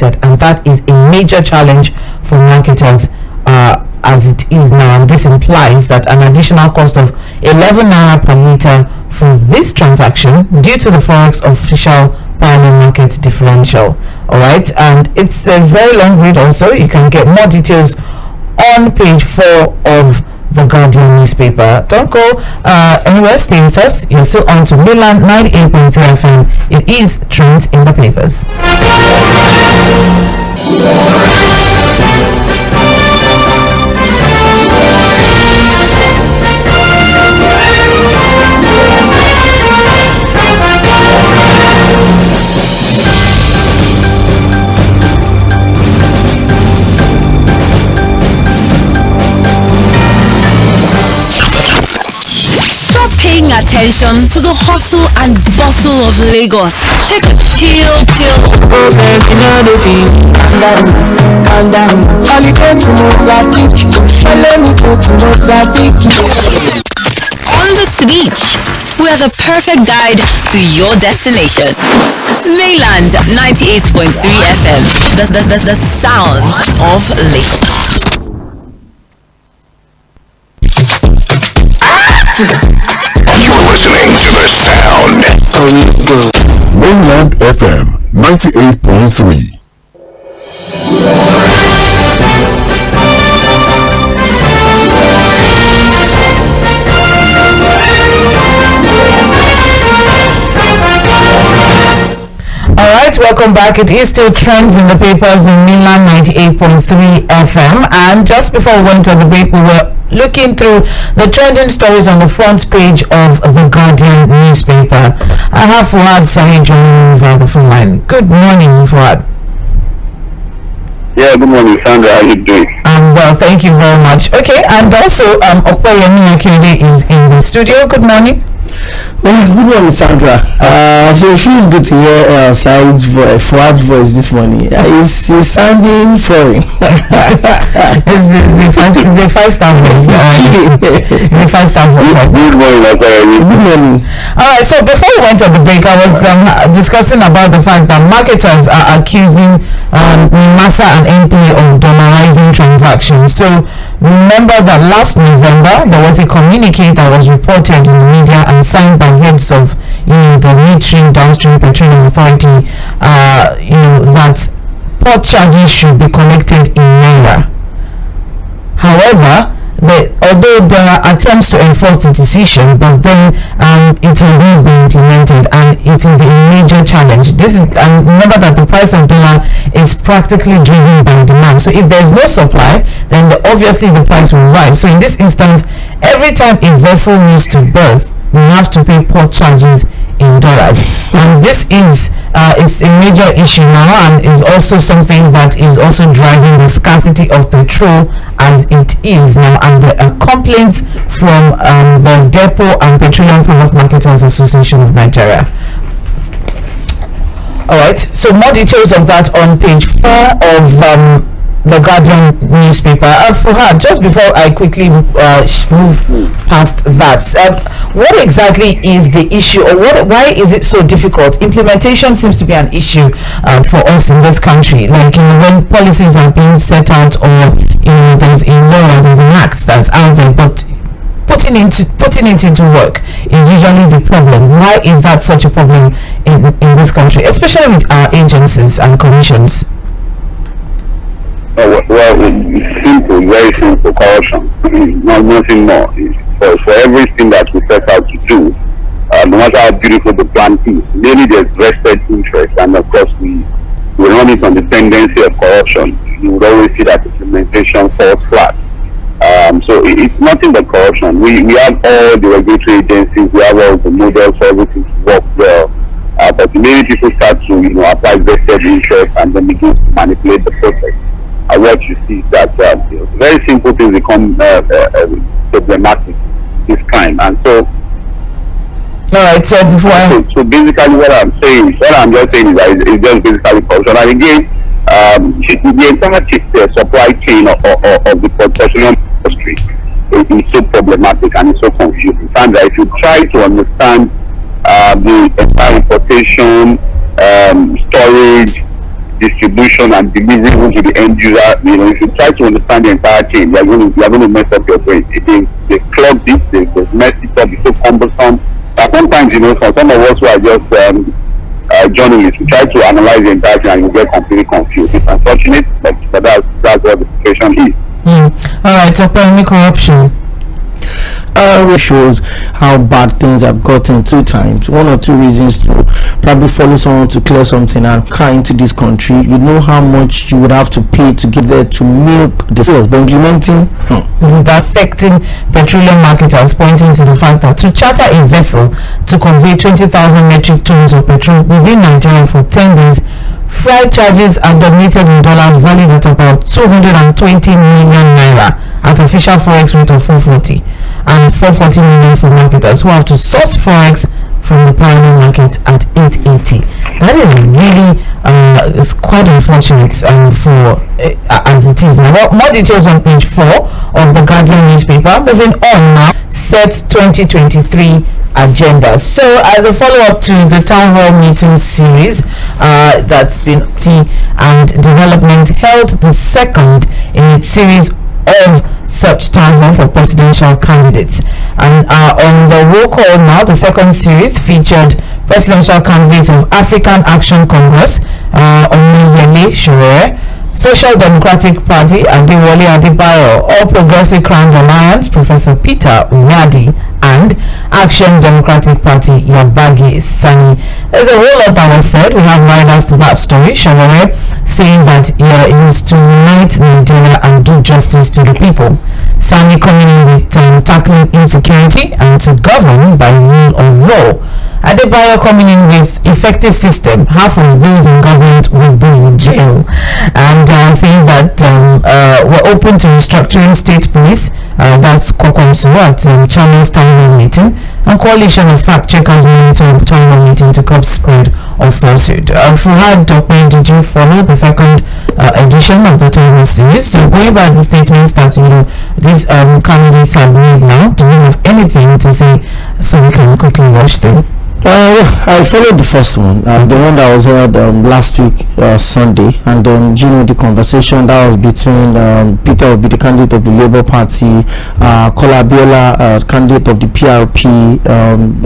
prohibited, and that is a major challenge for marketers as it is now. And this implies that an additional cost of 11 naira per litre for this transaction due to the forex official primary market differential. All right, and it's a very long read. Also, you can get more details on page 4 of the Guardian newspaper. Don't go anywhere, stay with us. You're still on to Mainland 98.3 FM. It is Trends in the Papers. Paying attention to the hustle and bustle of Lagos. Take a chill pill. Calm down. On the beach, we are the perfect guide to your destination. Mainland 98.3 FM. The sound of Lagos. You're listening to the sound of Mainland FM 98.3. Alright, welcome back. It is still Trends in the Papers on Mainland 98.3 FM, and just before we went on the break, we were looking through the trending stories on the front page of the Guardian newspaper. I have Fuad Sahid joining me via the phone line. Good morning, Fuad. Yeah, good morning, Sandra. How are you doing? Well, thank you very much. Okay, and also Okoyemi Akinde is in the studio. Good morning. Well, good morning, Sandra. So it feels good to hear Fuad's voice this morning. He's sounding foreign. It's a 5-star voice. It's a 5-star voice. Good morning, Good morning. Alright, so before we went on the break, I was discussing about the fact that marketers are accusing Massa and MP of dollarizing transactions. So remember that last November there was a communique that was reported in the media and signed by heads of the midstream downstream petroleum authority, that port charges should be collected in naira. However, although there are attempts to enforce the decision, but then it has not been implemented, and it is a major challenge. And remember that the price of dollar is practically driven by demand. So if there is no supply, then obviously the price will rise. So in this instance, every time a vessel needs to berth, we have to pay port charges in dollars, and this is a major issue now, and is also something that is also driving the scarcity of petrol as it is now. And there are complaints from the Depot and Petroleum Product Marketers Association of Nigeria. Alright, so more details of that on page 4 of the Guardian newspaper. Fuhad, just before I quickly move past that, what exactly is the issue, or why is it so difficult? Implementation seems to be an issue for us in this country. Like, when policies are being set out, or there's a law or there's an act that's out there, but putting it into work is usually the problem. Why is that such a problem in this country, especially with our agencies and commissions? Well, it's simple, very simple. Corruption. Nothing more. For everything that we set out to do, no matter how beautiful the plan is, maybe there's vested interest, and of course we run it on the tendency of corruption. You would always see that implementation falls flat. So it's nothing but corruption. We have all the regulatory agencies, we have all the models for everything to work well, but many people start to apply vested interest and then begin to manipulate the process. What you see is that very simple things become problematic this time, and so. Alright, so so basically what I'm just saying is that it's just basically corruption. And again, the entire supply chain of the petroleum industry is so problematic and it's so confusing. And if you try to understand the entire importation, storage, distribution and delivery even to the end user. If you try to understand the entire chain, you're going to mess up your brain. They clog this, they mess it up, it's so cumbersome. But sometimes, for some of us who are just journalists, we try to analyze the entire thing and you get completely confused. It's unfortunate, but that's what the situation is. All right, so corruption. Which shows how bad things have gotten 2 times. 1 or 2 reasons to probably follow someone to clear something and come into this country. You know how much you would have to pay to get there to milk the sales. But implementing the affecting petroleum marketers, pointing to the fact that to charter a vessel to convey 20,000 metric tons of petrol within Nigeria for 10 days, freight charges are denominated in dollars valued at about 220 million naira at official forex rate of 440, and 440 million for marketers who have to source forex from the primary market at 880. That is really it's quite unfortunate for as it is now. More details on page 4 of the Guardian newspaper. Moving on now, set 2023 agenda. So as a follow-up to the town hall meeting series that's been and development held the second in its series of such town hall for presidential candidates, and on the roll call now, the second series featured presidential candidates of African Action Congress, Omiyele Sowore, Social Democratic Party, Adewale Adebayo, All Progressive Crown Alliance, Professor Peter Nwadi, and Action Democratic Party, Yabagi Sani. There's a whole lot that was said. We have riders to that story. Sowore saying that it is to unite Nigeria and do justice to the people. Sani coming in with tackling insecurity and to govern by rule of law. Adebayo coming in with effective system. Half of those in government will be in jail, and saying that we're open to restructuring state police. That's Kokomsu at China's town hall meeting, and coalition of fact checkers monitor the town hall meeting to curb spread of falsehood. Fuhad Dokmen, did you follow the second edition of the town hall series? So going by the statements that these candidates have made now, do you have anything to say so we can quickly watch them? I followed the first one, the one that was held last week, Sunday, and then the conversation that was between Peter Obi, the candidate of the Labour Party, Kola Abiola, candidate of the PRP,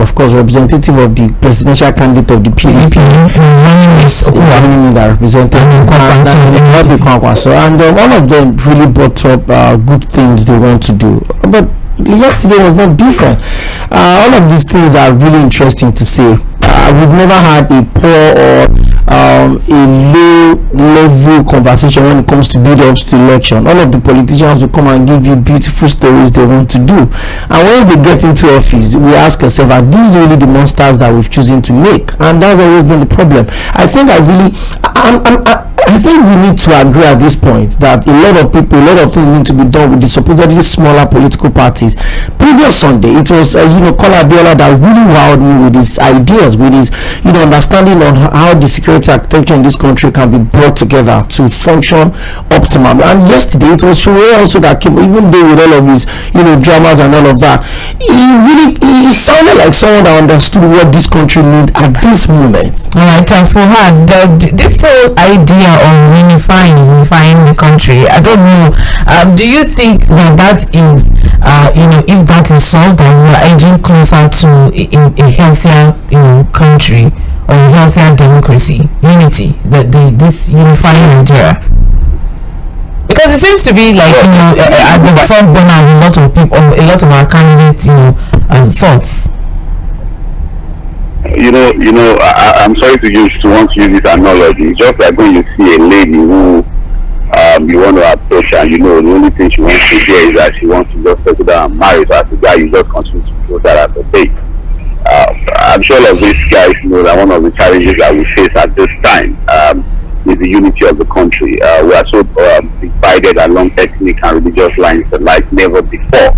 of course representative of the presidential candidate of the PDP, that represented so, and all of them really brought up good things they want to do, but yesterday was not different. All of these things are really interesting to see. We've never had a poor or a low level conversation when it comes to build-ups to election. All of the politicians will come and give you beautiful stories they want to do, and once they get into office, we ask ourselves, are these really the monsters that we've chosen to make? And that's always been the problem. I think we need to agree at this point that a lot of things need to be done with the supposedly smaller political parties. Previous Sunday, it was Kola Abiola that really wowed me with his ideas, with his understanding on how the security architecture in this country can be brought together to function optimum. And yesterday it was Sowore also that came, even though with all of his dramas and all of that, he sounded like someone that understood what this country needs at this moment. All right, Fuhad, this whole idea of unifying the country, I don't know, do you think that is if that is so, then we're edging closer to a healthier country or a healthier democracy, unity, this unifying Nigeria? Because it seems to be like at the front burner of a lot of people, a lot of our candidates thoughts. I'm sorry to want to use this analogy. It's just like when you see a lady who you want to approach, and the only thing she wants to hear is that she wants to just settle down and marry. So as a guy, you just continue to throw that at the date. I'm sure all of these guys know that one of the challenges that we face at this time is the unity of the country. We are so divided along ethnic and religious lines like never before.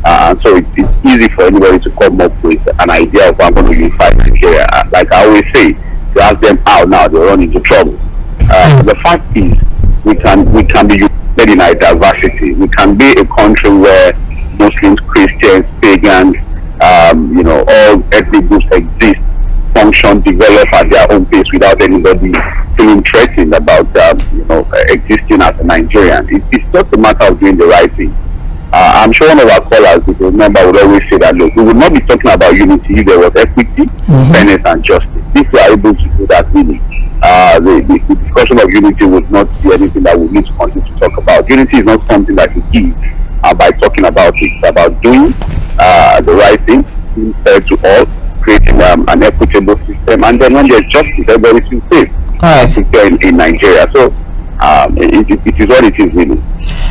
And so it's easy for anybody to come up with an idea of how I'm going to unify Nigeria. Like I always say, to ask them how now, they run into trouble. The fact is, we can be united in our diversity. We can be a country where Muslims, Christians, pagans, all ethnic groups exist, function, develop at their own pace without anybody feeling feeling threatened about existing as a Nigerian. It's just a matter of doing the right thing. I'm sure one of our callers, if you remember, would always say that, look, we would not be talking about unity if there was equity, fairness, and justice. If we are able to do that, really, the discussion of unity would not be anything that we need to continue to talk about. Unity is not something that you give by talking about it. It's about doing the right thing, being fair to all, creating an equitable system, and then when there's justice, everybody feels safe. In Nigeria. So it is what it is, really.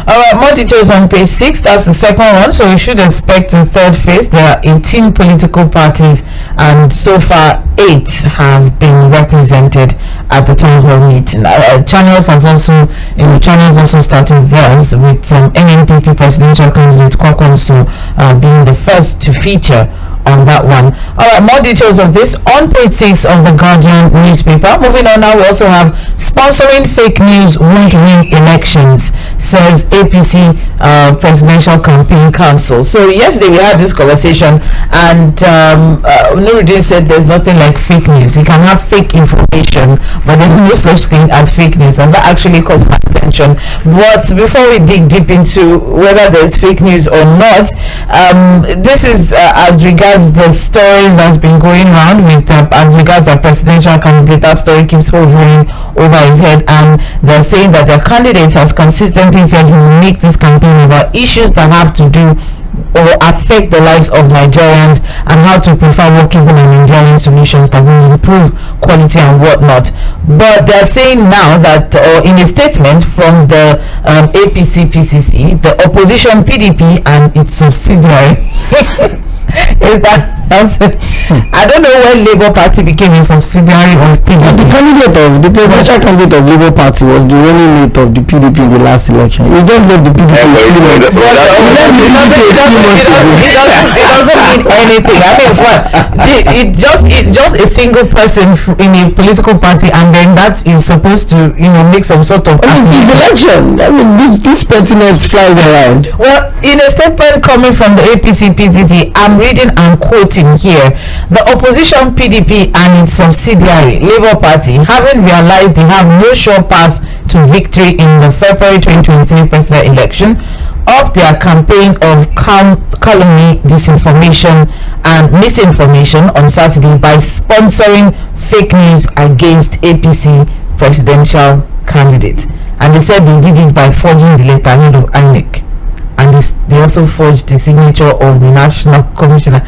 Alright, more details on page 6. That's the second one. So we should expect in third phase. There are 18 political parties, and so far 8 have been represented at the town hall meeting. Channels also started theirs with NNPP presidential candidate Kwankwaso being the first to feature on that one. Alright, more details of this on page 6 of the Guardian newspaper. Moving on now, we also have sponsoring fake news won't win elections, says APC Presidential Campaign Council. So yesterday we had this conversation, and Nuruddin said there's nothing like fake news. You can have fake information, but there's no such thing as fake news, and that actually caught my attention. But before we dig deep into whether there's fake news or not, this is as regards the stories that's been going around with as regards the presidential candidate. That story keeps hovering over his head, and they're saying that their candidate has consistently said he will make this campaign about issues that have to do or affect the lives of Nigerians, and how to prefer workable and enduring solutions that will improve quality and whatnot. But they're saying now that, or in a statement from the APC PCC, the opposition PDP and its subsidiary is that I don't know when Labour Party became a subsidiary of PDP. The presidential candidate of Labour Party was the running mate of the PDP in the last election. He just left the PDP. It doesn't mean anything. I mean, it's just a single person in a political party, and then that is supposed to make some sort of. It's election. I mean, this pettiness flies around. Well, in a statement coming from the APC PCC, I'm reading and quoting here: the opposition PDP and its subsidiary Labour Party, having realized they have no sure path to victory in the February 2023 presidential election, upped their campaign of calumny, disinformation and misinformation on Saturday by sponsoring fake news against APC presidential candidate. And they said they did it by forging the letterhead of INEC, and they also forged the signature of the National Commissioner.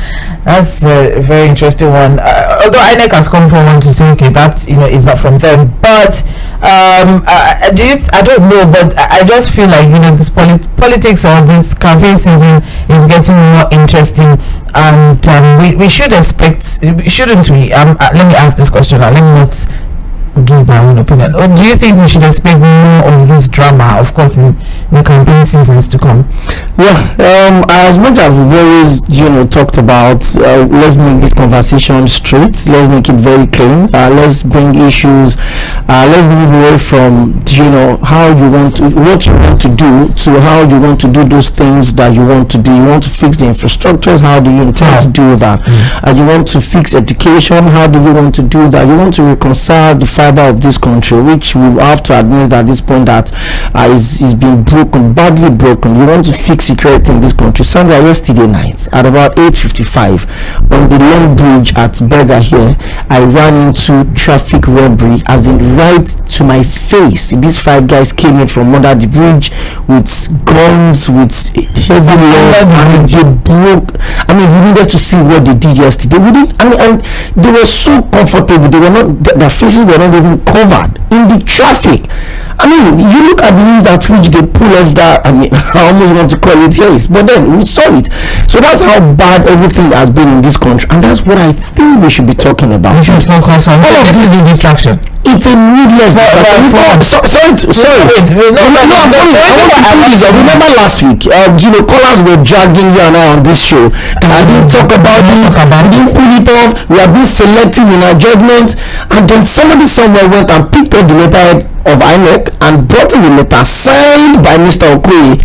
That's a very interesting one. Although INEC has come forward to say, okay, that is not from them. But I don't know, but I just feel like this politics or this campaign season is getting more interesting, and we should expect, shouldn't we? Let me ask this question. Let me not give my own opinion. Or do you think we should expect more of this drama, of course, in the campaign seasons to come? Well, as much as we've always talked about, let's make this conversation straight, let's make it very clean, let's bring issues, let's move away from how you want to, what you want to do, to how you want to do those things that you want to do. You want to fix the infrastructures, how do you intend to do that? You want to fix education, how do you want to do that? You want to reconcile the fiber of this country, which we have to admit at this point that is being broken, badly broken. You want to fix security in this country. Sandra, yesterday night at about 8:55 on the long bridge at Berger here, I ran into traffic robbery, as in right to my face. These 5 guys came in from under the bridge with guns, with heavy load, and they broke. I mean, we needed to see what they did yesterday. And they were so comfortable. They were not, their faces were not even covered in the traffic. I mean, you look at the ease at which they pull off that. I mean, I almost want to call it haste, but then we saw it. So that's how bad everything has been in this country, and that's what I think we should be talking about. We should focus on all of this is the distraction. It's a needless distraction. Remember last week, callers were dragging you and I on this show. I didn't talk about this. We didn't pull it off. We are being selective in our judgment. And then somebody somewhere went and picked up the letterhead of INEC and brought in the letter signed by Mr. Okoye,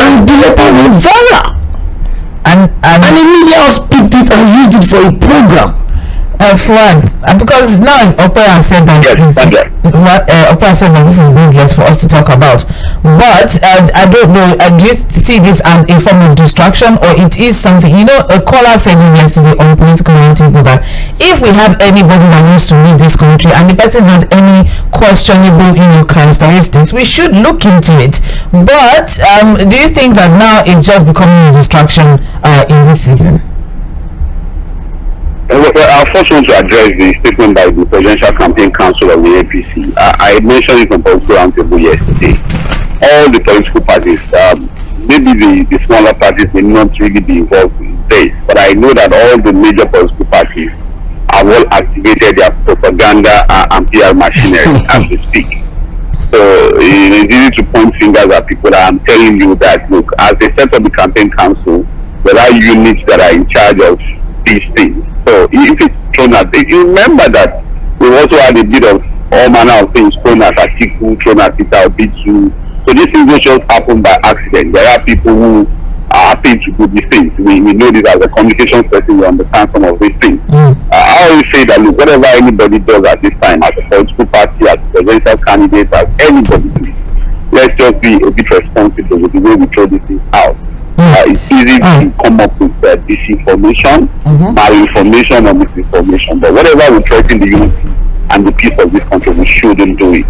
and the letter went viral. And the media has picked it and used it for a program. Fuad, because now Opera said that Opera said that this is needless for us to talk about. But I don't know. Do you see this as a form of distraction, or it is something? You know, a caller said yesterday on Political Roundtable that if we have anybody that wants to lead this country and the person has any questionable, characteristics, we should look into it. But do you think that now it's just becoming a distraction in this season? Well, I first want to address the statement by the Presidential Campaign Council of the APC. I mentioned it on Political Roundtable yesterday. All the political parties, maybe the smaller parties may not really be involved in this, but I know that all the major political parties have all activated their propaganda and PR machinery as we speak. So it is easy to point fingers at people. I'm telling you that, look, as they set up the campaign council, there are units that are in charge of these things. So if it's thrown at, you remember that we also had a bit of all manner of things thrown at Atiku, thrown at Peter Obi too. So these things don't just happen by accident. There are people who are happy to do these things. We know this as a communication person, we understand some of these things. I always say that, look, whatever anybody does at this time, as a political party, as a presidential candidate, as anybody does, let's just be a bit responsible with the way we throw these things out. It's easy to come up with disinformation, malinformation, or misinformation. But whatever will threaten the unity and the peace of this country, we shouldn't do it.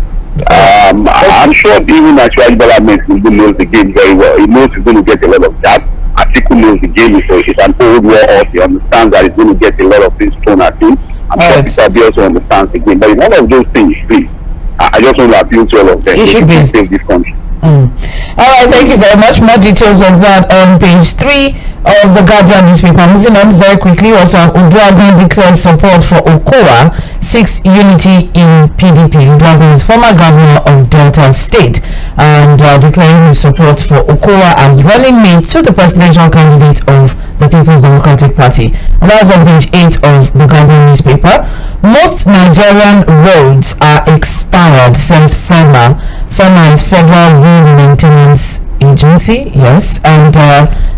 I'm sure even Naturally Bola knows the game very well. He knows he's going to get a lot of that. Atiku knows the game. It's an old war horse. He understands that he's going to get a lot of things thrown at him. I'm sure Peter Obi also understands the game. But in all of those things, please, I just want to appeal to all of them. It should be save this country. Alright, thank you very much. More details of that on page 3 of the Guardian newspaper. Moving on very quickly, also Uduaghan declares support for Okowa, 6th unity in PDP. Uduaghan is former governor of Delta State and declaring his support for Okowa as running mate to the presidential candidate of the People's Democratic Party. And that's on page 8 of the Guardian newspaper. Most Nigerian roads are expired, says FEMA. FEMA is Federal Road Maintenance Agency, yes, and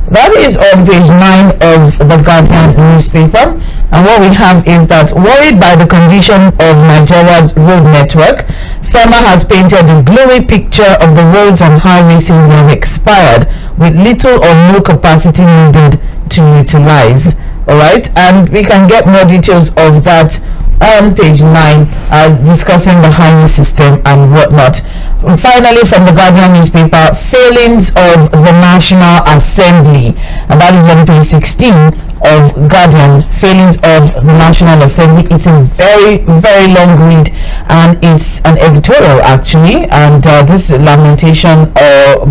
that is on page 9 of the Guardian newspaper. And what we have is that, worried by the condition of Nigeria's road network, FEMA has painted a gloomy picture of the roads and highways we have expired, with little or no capacity needed to utilize. Alright, and we can get more details of that on page 9, discussing the highway system and whatnot. And finally, from the Guardian newspaper, failings of the National Assembly, and that is on page 16 of Guardian. Failings of the National Assembly. It's a very, very long read, and it's an editorial actually, and this is lamentation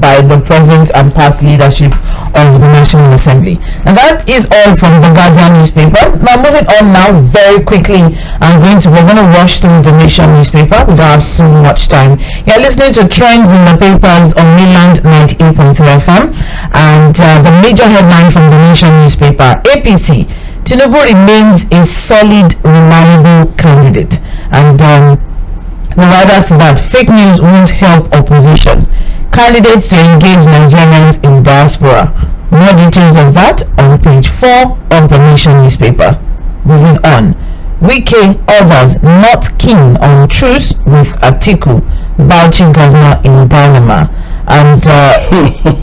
by the present and past leadership of the National Assembly. And that is all from the Guardian newspaper. Now moving on now very quickly, we're going to rush through the Nation newspaper. We don't have so much time. You're listening to Trends in the Papers on Mainland 98.3 FM, and the major headline from the Nation newspaper: APC, Tinubu remains a solid, reliable candidate. And the writer said that fake news won't help opposition. Candidates to engage Nigerians in diaspora. More details of that on page 4 of the Nation newspaper. Moving on. Wike, others not keen on truce with Atiku, Bauchi governor in dilemma. And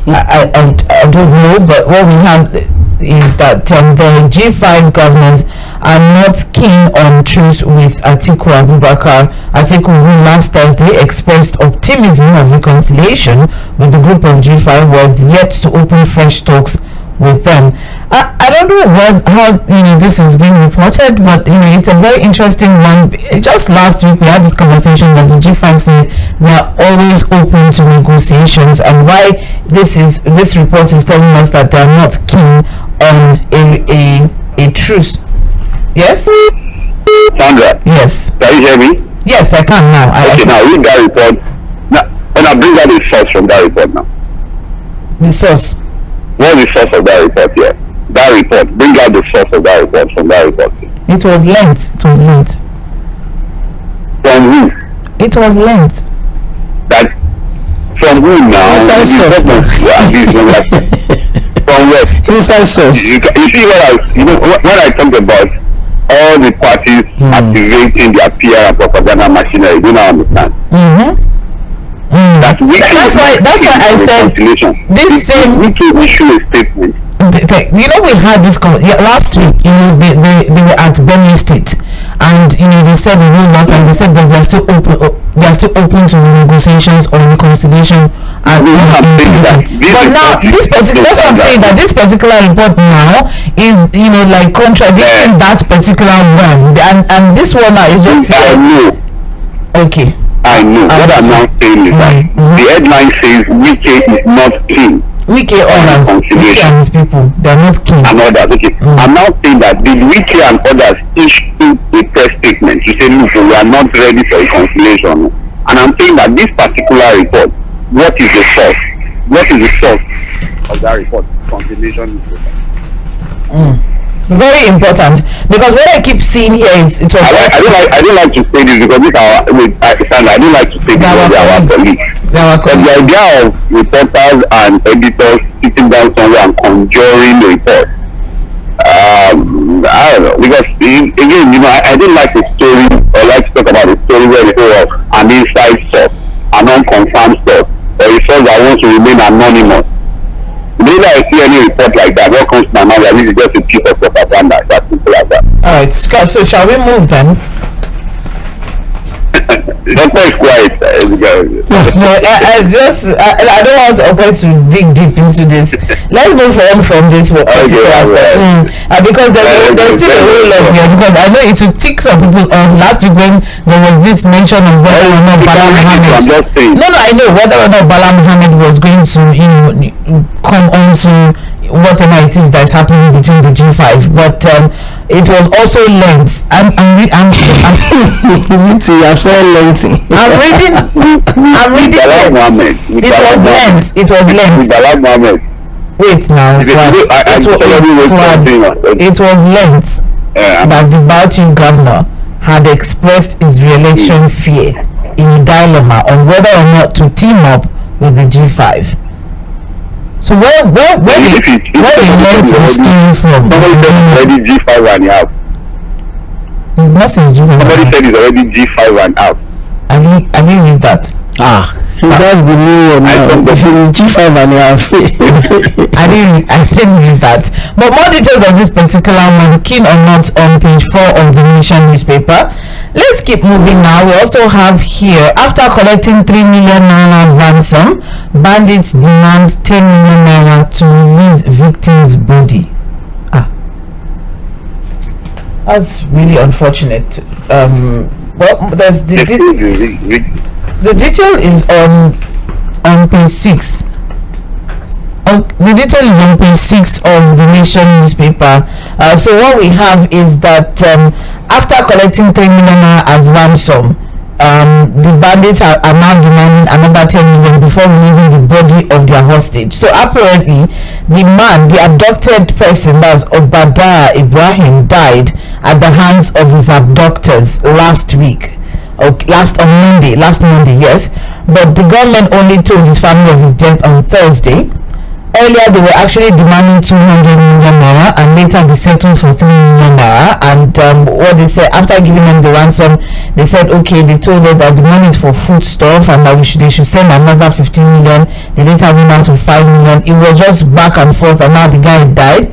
I don't know, but what we have is that the G5 governors are not keen on truce with Atiku Abubakar. Atiku, who last Thursday expressed optimism of reconciliation with the group of G5, was yet to open fresh talks with them. I don't know how this is being reported, but it's a very interesting one. Just last week we had this conversation that the G5 said they are always open to negotiations, and why this report is telling us that they are not keen on a truce. Yes, Sandra. Yes. Can you hear me? Yes, I can now. Okay, now read that report. Now, when I bring out the source from that report now. The source. What is the source of that report here? That report. Bring out the source of that report from that report. It was lent. From who? It was lent. That from who now? Inside source. From where? Inside source. You see what when I talk about all the parties activating their PR and propaganda machinery. You don't understand. That's why I said this same. We can issue a statement. You know, we had this last week. You know, they were at Benue State, and you know they said the whole lot, and they said that they are still open to negotiations or reconciliation. But now this particular, that's what I'm saying, that this particular report now is, you know, like contradicting that particular one, and this one now is just saying, okay. I know. What I'm now saying is that the headline says Wike is not king. Wike others, Wike and his people, they are not king. And others, okay. I'm now saying that did Wike and others issue a press statement to say, look, we are not ready for reconciliation. And I'm saying that this particular report, what is the source? What is the source of that report? Conciliation is very important, because what I keep seeing here is it was I don't like to say this because this I don't like to say this because they are our colleagues. But the idea of reporters and editors sitting down somewhere and conjuring the report, I don't know, because again, you know, I don't like a story or like to talk about a story where they go an inside source, an unconfirmed source, or a source that wants to remain anonymous. Whenever I see any report like that, what comes to my mind is just a piece of propaganda. That's simple as that. Alright, so shall we move then? Doctor is quiet. No, I don't want Ope to dig deep into this. Let's move on from this particular stuff. Because there's still a whole lot here, because I know it will tick some people off. Last week when there was this mention of whether or not Bala Mohammed. No, I know whether or not Bala Mohammed was going to, you know, come on to whatever it is that's happening between the G5, but it was also length. I'm reading. I'm reading. It was length. Wait now. It was length that the Bauchi governor had expressed his re-election fear in a dilemma on whether or not to team up with the G5. So where did length the story from? Somebody said it's already G5 and out. Somebody said it's already G5 and out. I didn't read that. That's the new one now. This is G5 and half. I didn't read that. But more details of this particular one, keen or not, on page 4 of the Nation newspaper. Let's keep moving now. We also have here, after collecting 3 million naira ransom, bandits demand 10 million naira to release victim's body. That's really unfortunate. Well, there's the detail is on page 6. The detail is on page 6 of the Nation newspaper. So what we have is that after collecting 3 million as ransom, the bandits are now demanding another 10 million before releasing the body of their hostage. So apparently, the abducted person, that's Obadiah Ibrahim, died at the hands of his abductors last Monday, yes. But the government only told his family of his death on Thursday. Earlier, they were actually demanding 200 million naira, and later they settled for 3 million naira. And what they said, after giving them the ransom, they said, okay, they told them that the money is for food stuff and that they should send another 15 million. They later went down to 5 million. It was just back and forth, and now the guy died.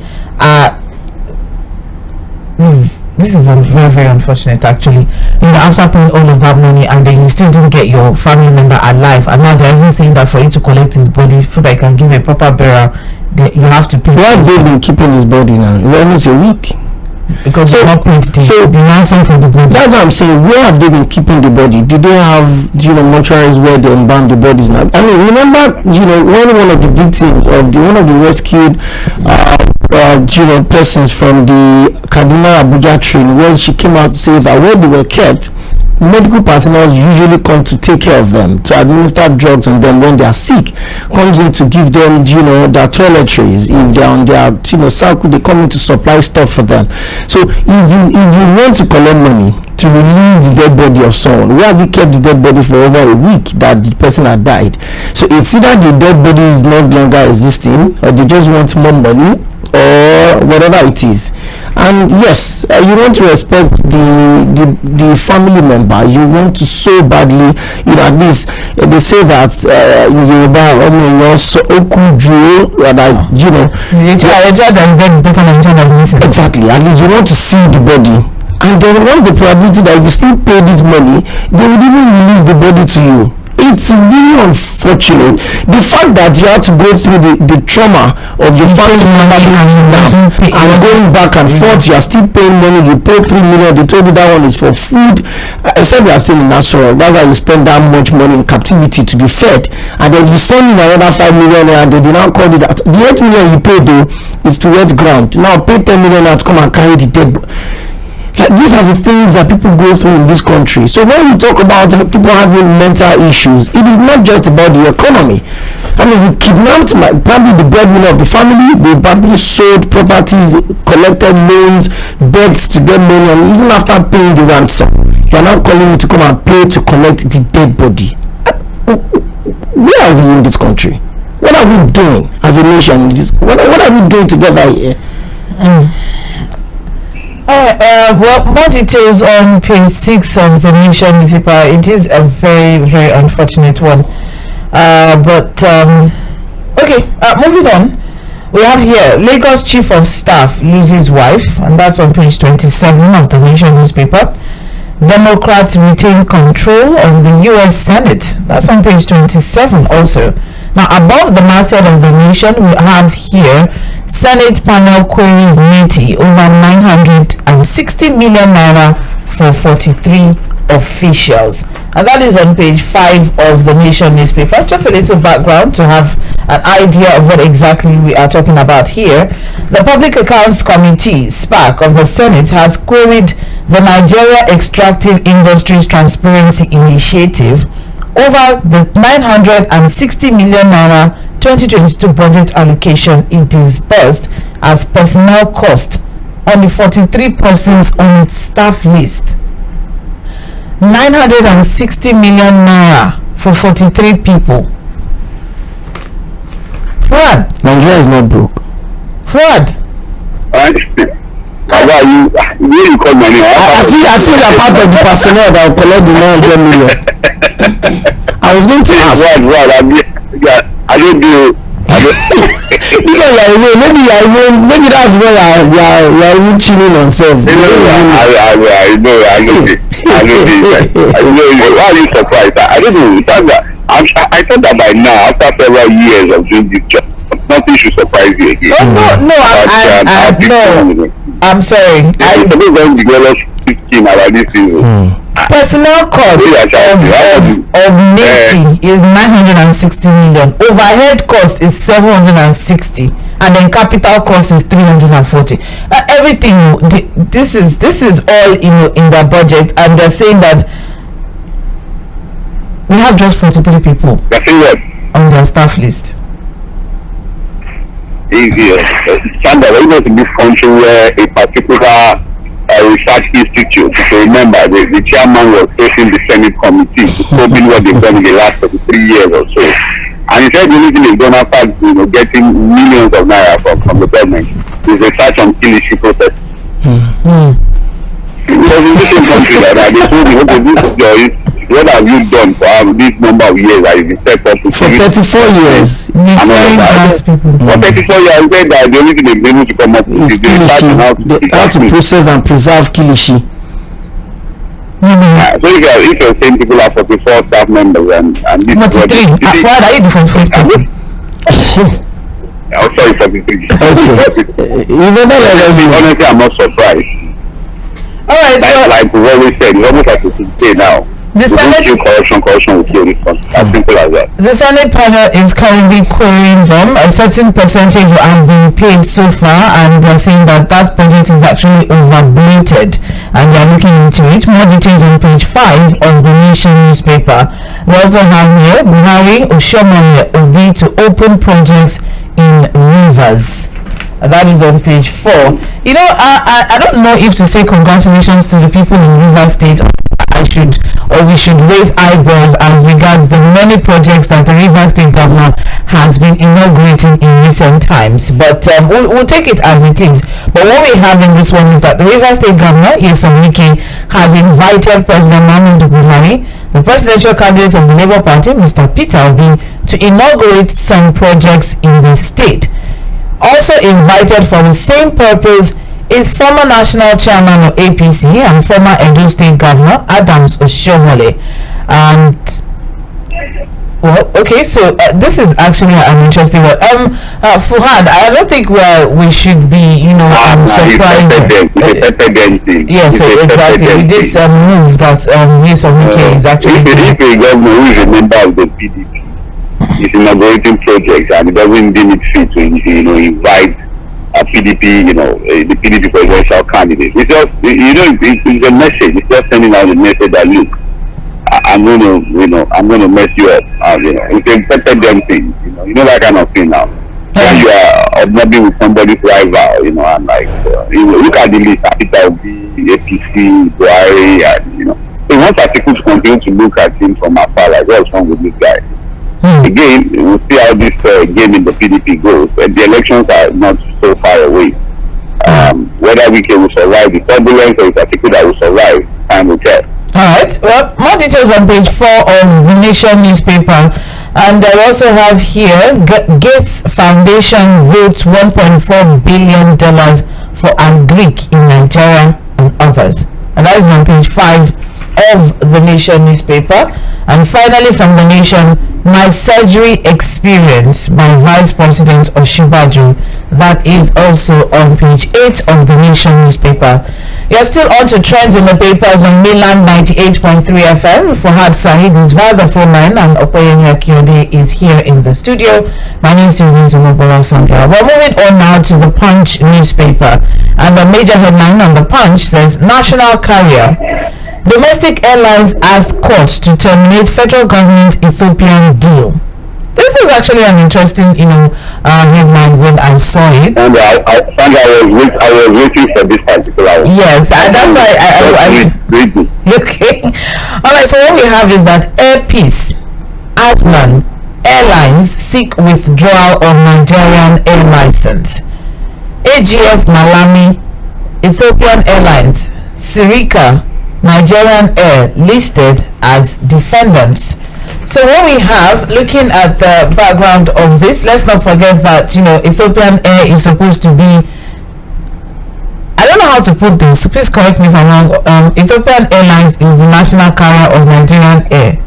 This is very, very unfortunate, actually. You know, after paying all of that money and then you still didn't get your family member alive, and now they're even saying that for you to collect his body so that you can give a proper burial, you have to pay. Why have they been keeping his body now? It's almost a week. Because they're not paid the ransom for the body. That's what I'm saying. Where have they been keeping the body? Do they have, mortuaries where they embalm the bodies now? I mean, remember, one of the victims of one of the rescued persons from the Kaduna Abuja train, when she came out to say that where they were kept, medical personnel usually come to take care of them, to administer drugs on them when they are sick, comes in to give them their toiletries. If they are on their cycle, they come in to supply stuff for them. So if you want to collect money to release the dead body of someone, where have you kept the dead body for over a week that the person had died? So it's either the dead body is no longer existing, or they just want more money, or whatever it is. And yes, you want to respect the family member. You want to so badly, at least they say that Yoruba also okuju, that exactly. At least you want to see the body, and then what's the probability that if you still pay this money, they would even release the body to you? It's really unfortunate. The fact that you have to go through the trauma of your family member and going back and forth, you are still paying money. You pay 3 million. They told you that one is for food. Except you are still in natural. That's how you spend that much money in captivity to be fed. And then you send in another 5 million, and they did not call it that. The 8 million you pay though is to wet ground. Now pay 10 million now to come and carry the dead. Like, these are the things that people go through in this country. So when we talk about people having mental issues, it is not just about the economy. I mean, you kidnapped probably the breadwinner of the family. They probably sold properties, collected loans, begged to get money, and even after paying the ransom, you are now calling me to come and pay to collect the dead body. Where are we in this country? What are we doing as a nation? What are we doing together here? Well, more details on page 6 of the Nation newspaper. It is a very, very unfortunate one. Moving on. We have here Lagos Chief of Staff loses wife, and that's on page 27 of the Nation newspaper. Democrats retain control of the U.S. Senate. That's on page 27 also. Now, above the masthead of the Nation, we have here Senate panel queries NETI over 960 million naira for 43 officials. And that is on page 5 of the Nation newspaper. Just a little background to have an idea of what exactly we are talking about here. The Public Accounts Committee, SPAC, of the Senate has queried the Nigeria Extractive Industries Transparency Initiative over the 960 million naira 2022 budget allocation it disbursed as personnel cost on the 43 persons on its staff list. 960 million naira for 43 people. What? Nigeria is not broke. What? How are you? Where you call my name? I see you are part of the personnel that will collect the 900 million. I was going to ask. I don't do. This one maybe that's where you are even chilling on self. I know. Why are you surprised? I don't know. I thought that by now, after several years of doing this job, nothing should surprise you again. No, I'm sorry. I don't know about this season. Personnel cost of NETI is 960 million. Overhead cost is 760, and then capital cost is 340. Everything. This is all in the budget, and they're saying that we have just 43 people on their staff list. Standard, we're going to this country where a particular research institute, to remember, the chairman was facing the Senate committee to probe what they've done in the last 33 years or so. And he said the only thing they've done after getting millions of naira from the government is research on Kilishi protest. Because in the same country like that, they told you, okay, this is your, what have you done for this number of years that you've set up to for 34 years. For 34 years, they said that the only thing they've been able to come up with is the research on how to process and preserve Kilishi. So if you're saying people are 44 staff members and this 43, why are you different from person? Oh, sorry, 43. Honestly, I'm not surprised. Alright, like we've always said, it's almost like we should say now. The Senate corruption will kill this one. As simple as that. The Senate panel is currently querying them. A certain percentage have been paid so far, and they're saying that budget is actually overbloated, and they're looking into it. More details on page 5 of the Nation newspaper. We also have here Buhari Oshomole Obi to open projects in rivers. That is on page 4. I don't know if to say congratulations to the people in Rivers State. I we should raise eyebrows as regards the many projects that the Rivers State Governor has been inaugurating in recent times. But we'll take it as it is. But what we have in this one is that the Rivers State Governor, Nyesom Wike, has invited President Muhammadu Buhari, the presidential candidate of the Labour Party, Mr. Peter Obi, to inaugurate some projects in the state. Also invited for the same purpose is former national chairman of APC and former Edo State Governor Adams Oshiomhole. And well, okay, so this is actually an interesting one. Fuhad, I don't think we should be, surprised. Yes, so exactly. With this move that Nyesom Wike is actually if a governor who is a member of the PDP is inaugurating projects and it doesn't deem it fit to invite a PDP, the PDP presidential candidate. It's just, it's a message. It's just sending out a message that look, I'm going to mess you up. It's a better damn thing. That kind of thing now. When you are observing with somebody's rival, and like, look at the list. Peter Obi, APC, Buhari, and so once articles continue to look at him from afar, like what's wrong with this guy? Again, we'll see how this game in the PDP goes. And the elections are not so far away. Whether Wike will survive the turbulence or it's a people that will survive, time will tell. Alright, well, more details on page 4 of the Nation newspaper. And I also have here, Gates Foundation votes $1.4 billion for Agric in Nigeria and others. And that is on page 5 of the Nation newspaper. And finally from the Nation, my surgery experience by Vice President Osinbajo. That is also on page 8 of the Nation newspaper. You're still on to trends in the papers on Mainland 98.3 FM. Fuhad Sahid is via the phone line and Okoyemi Akiode is here in the studio. My name is Louise Omobola Sandra. We're moving on now to the Punch newspaper. And the major headline on the Punch says, National Carrier. Domestic airlines asked court to terminate federal government Ethiopian deal. This was actually an interesting, headline when I saw it. And I was waiting for this particular one. Yes, that's why I okay. All right. So what we have is that Air Peace, Asman Airlines seek withdrawal of Nigerian air license. AGF Malami, Ethiopian Airlines, Sirika, Nigerian Air listed as defendants. So what we have, looking at the background of this, let's not forget that Ethiopian Air is supposed to be, I don't know how to put this, please correct me if I'm wrong. Ethiopian Airlines is the national carrier of Nigerian Air.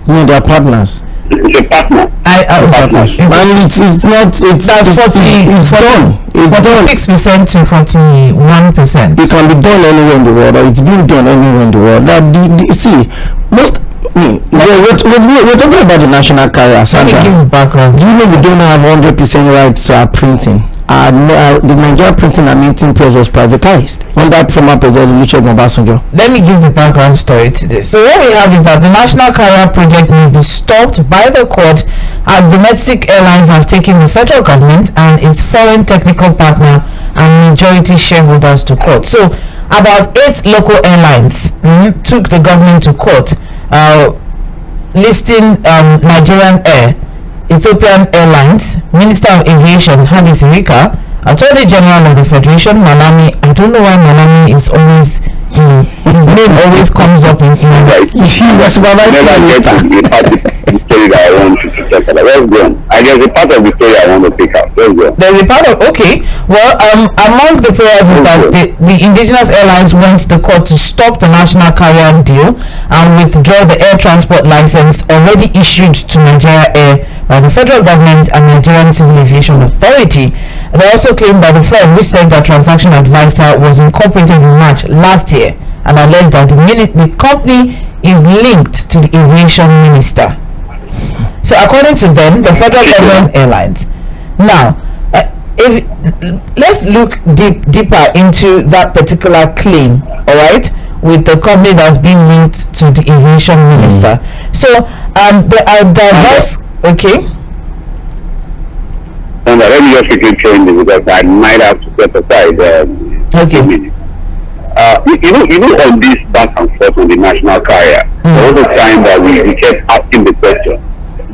No, they are partners. It's a partner. It's not. That's 40. It's done. It's 46% to 41%. It can be done anywhere in the world, or it's being done anywhere in the world. We're talking about the national carrier. Sandra, give background. Do you know we don't have 100% rights to our printing? The Nigeria Printing and Minting Press was privatized under former President Olusegun Obasanjo. Let me give the background story to this. So what we have is that the National Carrier project may be stopped by the court as domestic airlines have taken the federal government and its foreign technical partner and majority shareholders to court. So about 8 local airlines took the government to court, listing Nigerian Air, Ethiopian Airlines, Minister of Aviation Hadi Sirika, Attorney General of the Federation Malami. I don't know why Malami is always his name always comes up in he's a supervisor. The story that I want to talk about. Let's go on. There's a part of the story I want to pick up. Let's go. There's a part of among the prayers is that the indigenous airlines went to the court to stop the national carrier deal and withdraw the air transport license already issued to Nigeria Air by the federal government and Nigerian Civil Aviation Authority. They also claimed by the firm, which said that Transaction Advisor was incorporated in March last year, and alleged that the company is linked to the aviation minister. So according to them, the federal government airlines. Now, let's look deeper into that particular claim, all right, with the company that's been linked to the aviation minister. So there are diverse. Okay. Let me just quickly train this because I might have to set aside. Okay. On this back and forth on the national carrier, all the time that we kept asking the question,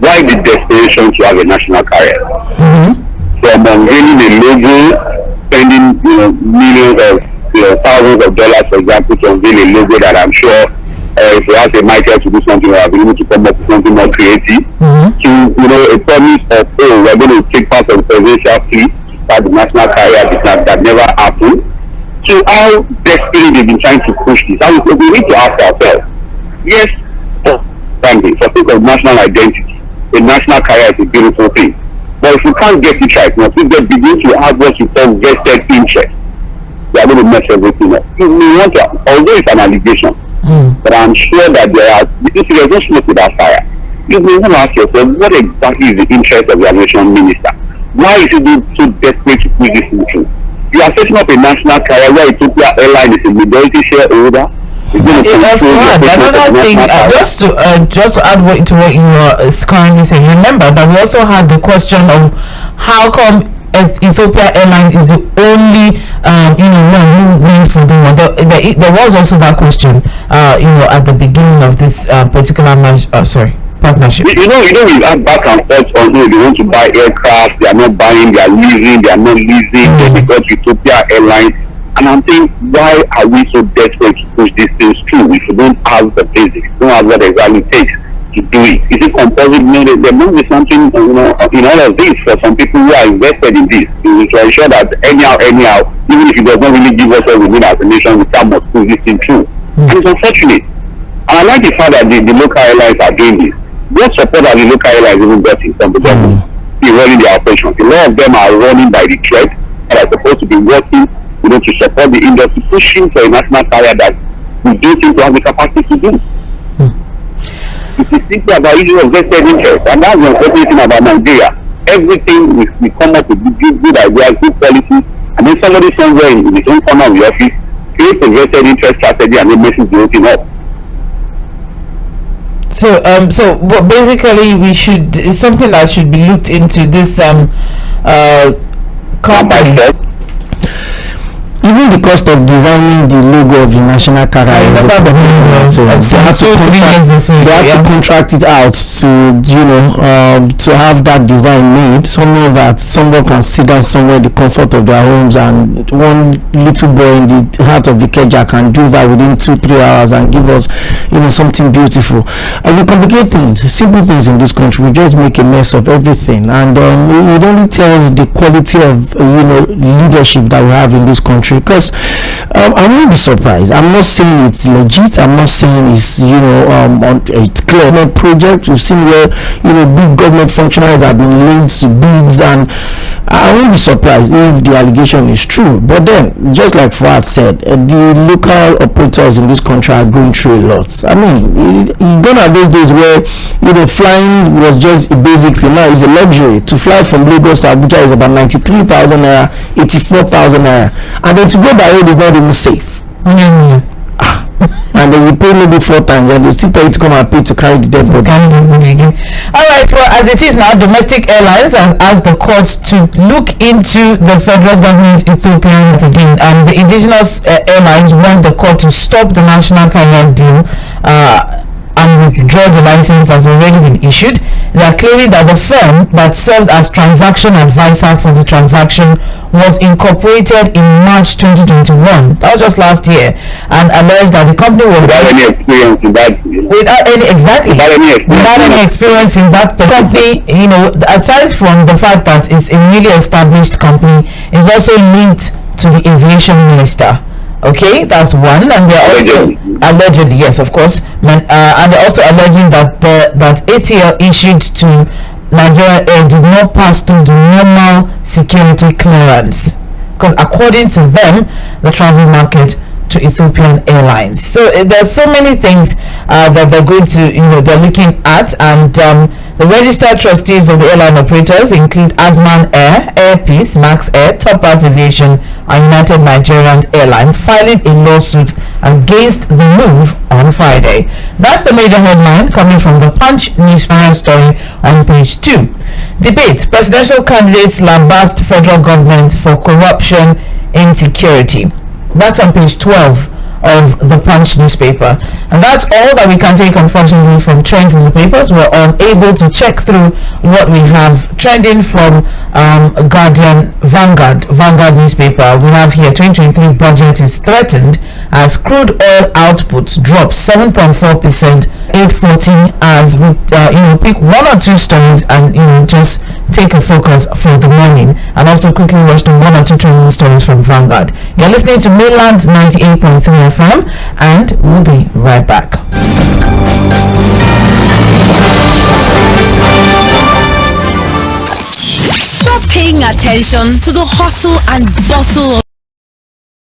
why the desperation to have a national carrier? From unveiling a logo, spending millions of thousands of dollars, for example, to unveil a logo that I'm sure if we ask a Michael to do something, we'll be able to come up with something more creative. To a promise of we're going to take part of the presidential fleet to start the national carrier that never happened. So how desperately they've been trying to push this. And we need to ask ourselves, yes, for sake of national identity, a national carrier is a beautiful thing. But if we can't get it right, if we begin to have what we call vested interest, we are going to mess everything up. We want to, although it's an allegation, but I'm sure that if there's no smoke without fire, you may want to ask yourself, what exactly is the interest of the aviation minister? Why is he so desperate to push this through? You are setting up a national carrier where Ethiopia Airlines is a majority shareholder. Another thing, just to add to what you were currently saying, remember that we also had the question of how come Ethiopia Airlines is the only one who went for the one. There was also that question at the beginning of this particular partnership. We have back and forth on they want to buy aircraft, they are not buying, they are leasing, they are not leasing, they got Ethiopia Airlines. And I'm thinking, why are we so desperate to push these things through if we don't have the basics, don't have what exactly it takes to do it? Is it compulsory? There must be something in all of this for some people who are invested in this to ensure that anyhow, even if it does not really give us what we need as a nation, we cannot push this thing through. And it's unfortunate. And I like the fact that the local airlines are doing this. What support have the local airlines even gotten from the government in running their operations? A lot of them are running by the thread and are supposed to be working to support the industry, pushing for a national carrier that we don't seem to have the capacity to do. It is simply about issue of vested interest, and that's the important thing about Nigeria. Everything we come up with good ideas, good policies, and then somebody somewhere in his own corner of the office creates a vested interest strategy and then messes the whole thing up. So basically, it's something that should be looked into this company. Even the cost of designing the logo of the national carrier, they had to contract it out to have that design made somewhere that someone can sit down somewhere in the comfort of their homes, and one little boy in the heart of the Ikeja can do that within 2-3 hours and give us something beautiful. And we complicate things, simple things in this country, we just make a mess of everything, and it only tells the quality of leadership that we have in this country. Because I won't be surprised. I'm not saying it's legit. I'm not saying it's it's clear enough project. We've seen where big government functionaries have been linked to bids, and I won't be surprised if the allegation is true. But then, just like Fuad said, the local operators in this country are going through a lot. I mean, gone are those days where flying was just a basic thing. Now it's a luxury. To fly from Lagos to Abuja is about 93,000 naira, 84,000 naira, and then to go by road is not even safe. And then you pay maybe 4 times, and you still pay to come and pay to carry the dead body. Alright, well, as it is now, domestic airlines have asked the courts to look into the federal government Ethiopian again, and the indigenous airlines want the court to stop the national carrier deal and withdraw the license that's already been issued. They are claiming that the firm that served as transaction advisor for the transaction was incorporated in March 2021. That was just last year, and alleged that the company was without any experience in that. Without any experience in that company. Aside from the fact that it's a newly established company, it's also linked to the aviation minister. Okay, that's one, and they're also allegedly, yes, of course, and they're also alleging that that ATL issued to Nigeria Air did not pass through the normal security clearance, because according to them, the travel market to Ethiopian Airlines. So there's so many things that they're going to, they're looking at, and the registered trustees of the airline operators include Azman Air, Air Peace, Max Air, Topaz Aviation, and United Nigerian Airlines, filing a lawsuit against the move on Friday. That's the major headline coming from the Punch newspaper story on page 2. Debate: presidential candidates lambast federal government for corruption insecurity. That's on page 12 of the Punch newspaper. And that's all that we can take, unfortunately, from trends in the papers. We're unable to check through what we have trending from Guardian, Vanguard newspaper. We have here 2023 budget is threatened as crude oil output drops 7.4%, 8:14, as we pick one or two stories and just take a focus for the morning, and also quickly watch the one or two trending stories from Vanguard. You're listening to Mainland 98.3 FM, and we'll be right back. Stop paying attention to the hustle and bustle